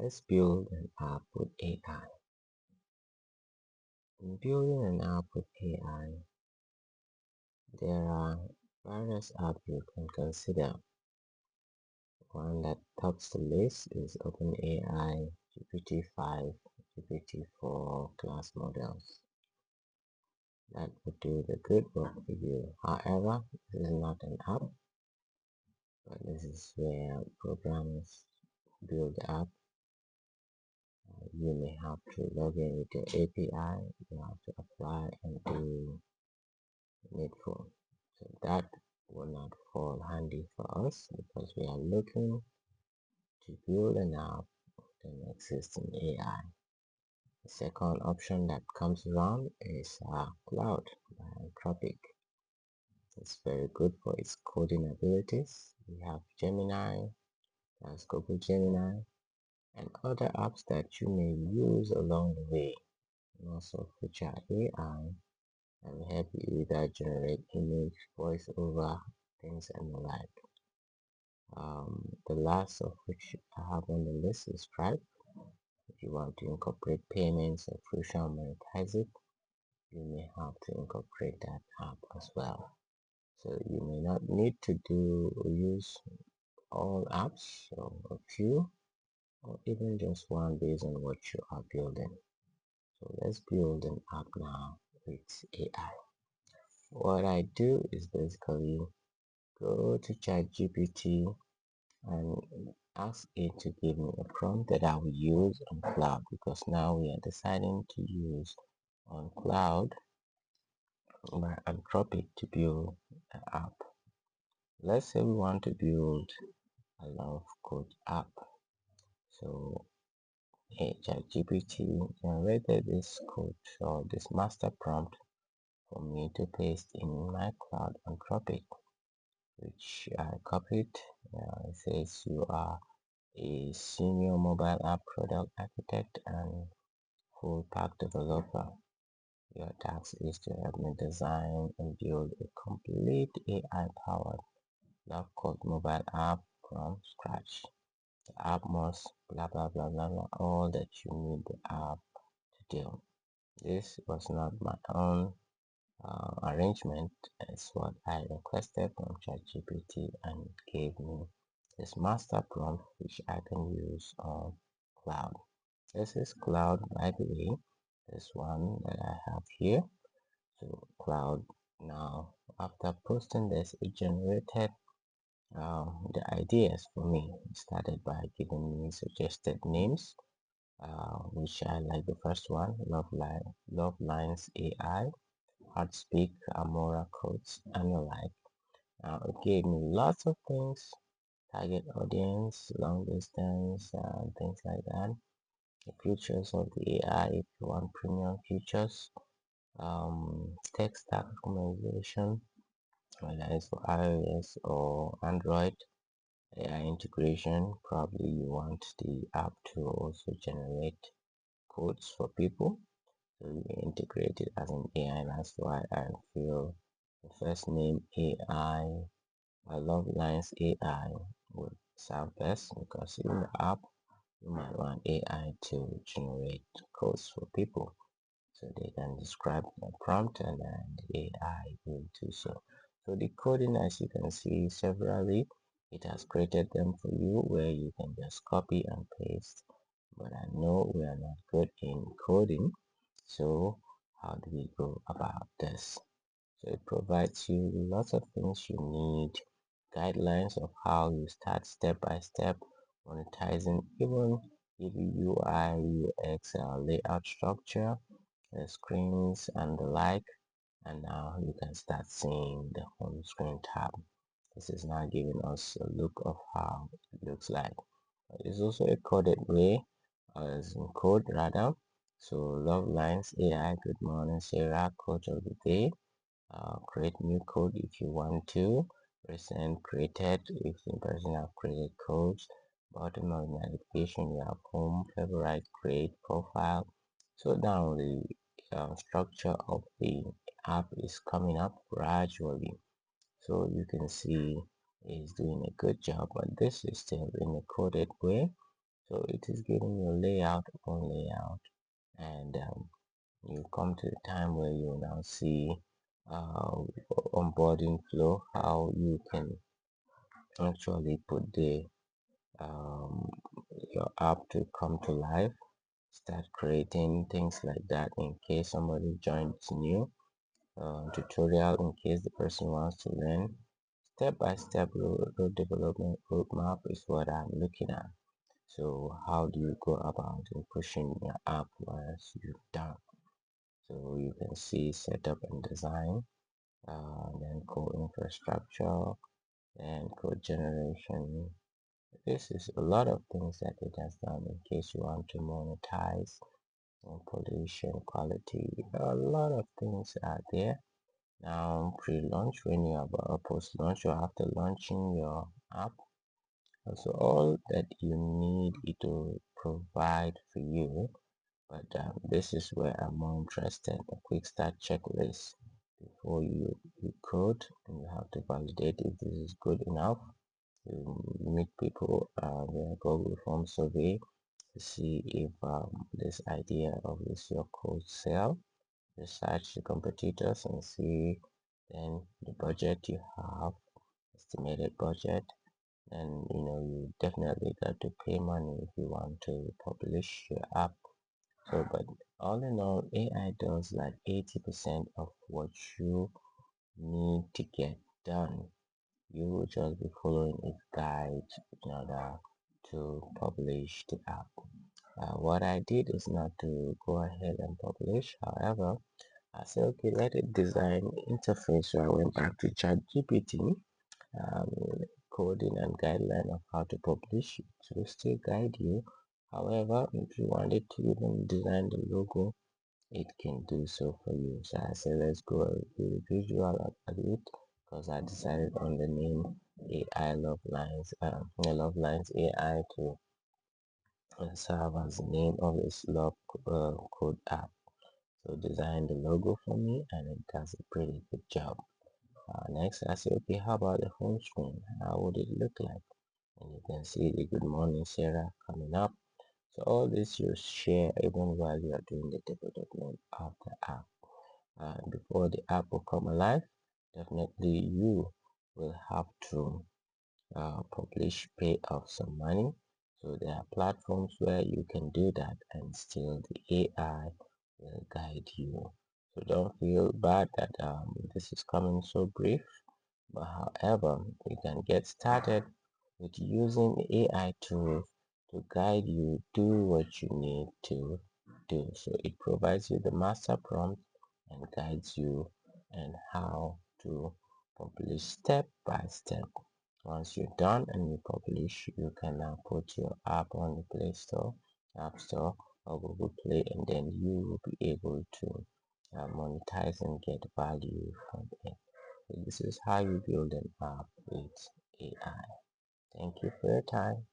Let's build an app with AI. In building an app with AI, there are various apps you can consider. One that tops the list is OpenAI GPT-5, GPT-4 class models. That would do the good work for you. However, this is not an app, but this is where programs build the app. You may have to log in with your API, you have to apply and do needful. So that will not fall handy for us because we are looking to build an app with an existing AI. The second option that comes around is Cloud by Anthropic. It's very good for its coding abilities. We have Gemini, that's Google Gemini, and other apps that you may use along the way, most of which are AI and help you either generate image, voice over, things and the like. The last of which I have on the list is Stripe. If you want to incorporate payments or crucial monetize it, you may have to incorporate that app as well. So you may not need to use all apps or a few or even just one based on what you are building. So let's build an app now with AI. What I do is basically go to ChatGPT and ask it to give me a prompt that I will use on cloud because now we are deciding to use on cloud by Anthropic to build an app. Let's say we want to build a love code app. So ChatGPT generated this code or this master prompt for me to paste in my cloud Anthropic, which I copied. It says you are a senior mobile app product architect and full stack developer. Your task is to help me design and build a complete AI-powered love code mobile app from scratch. The app must blah blah blah blah blah all that you need the app to do. This was not my own arrangement. It's what I requested from ChatGPT and it gave me this master prompt which I can use on cloud. This is cloud, by the way, this one that I have here. So cloud now, after posting this, it generated the ideas for me. It started by giving me suggested names, which I like the first one, Love Lines AI, Heartspeak, Amora Codes, and the like. It gave me lots of things, target audience, long distance, and things like that. The features of the AI, if you want premium features, tech stack recommendation, whether it's for iOS or Android, AI integration. Probably you want the app to also generate codes for people. So you integrate it as an AI. That's why I feel the first name AI, I love Lines AI would serve best because in the app you might want AI to generate codes for people so they can describe the prompt and then the AI will do so. So the coding, as you can see severally, it has created them for you where you can just copy and paste. But I know we are not good in coding, so how do we go about this? So it provides you lots of things you need, guidelines of how you start step by step, monetizing, even give you UI, UX, layout structure, the screens and the like, and now you can start seeing the home screen tab. This is now giving us a look of how it looks like. It's also a coded way, as in code rather. So love lines AI, good morning Sarah, coach of the day. Create new code if you want to. Recent created if the person have created codes. Bottom of notification you have home, favorite, create, profile. So now the structure of the app is coming up gradually. So you can see it's doing a good job, but this is still in a coded way. So it is giving you a layout upon layout, and you come to the time where you now see uh, onboarding flow, how you can actually put the um, your app to come to life, start creating things like that in case somebody joins new, tutorial in case the person wants to learn. Step by step road development roadmap is what I'm looking at. So how do you go about in pushing your app once you've done? So you can see setup and design, then code infrastructure, and code generation. This is a lot of things that it has done in case you want to monetize and pollution quality. A lot of things are there. Now pre-launch, when you have a post-launch or after launching your app. So all that you need it to provide for you, but this is where I'm more interested. A quick start checklist before you code, and you have to validate if this is good enough. You meet people, Google form survey to see if this idea of this your code sell. Research the competitors and see then the budget you have, estimated budget, and you definitely got to pay money if you want to publish your app. So, but all in all, AI does like 80% of what you need to get done. You will just be following its guide in order to publish the app. What I did is not to go ahead and publish. However, I said, okay, let it design interface. So I went back to ChatGPT, um, coding and guideline of how to publish. It will still guide you. However, if you wanted to even design the logo, it can do so for you. So I said, let's go with the visual at it, because I decided on the name AI Love Lines, Love Lines AI to serve as the name of this love code app. So design the logo for me, and it does a pretty good job. Next, I say, okay, how about the home screen? How would it look like? And you can see the good morning Sarah coming up. So all this you share even while you are doing the development of the app. Before the app will come alive, definitely you will have to publish, pay off some money. So there are platforms where you can do that, and still the AI will guide you. So don't feel bad that this is coming so brief, but however, you can get started with using AI tools to guide you do what you need to do. So it provides you the master prompt and guides you and how to publish step by step. Once you're done and you publish, you can now put your app on the Play Store, App Store, or Google Play, and then you will be able to monetize and get value from it. So this is how you build an app with AI. Thank you for your time.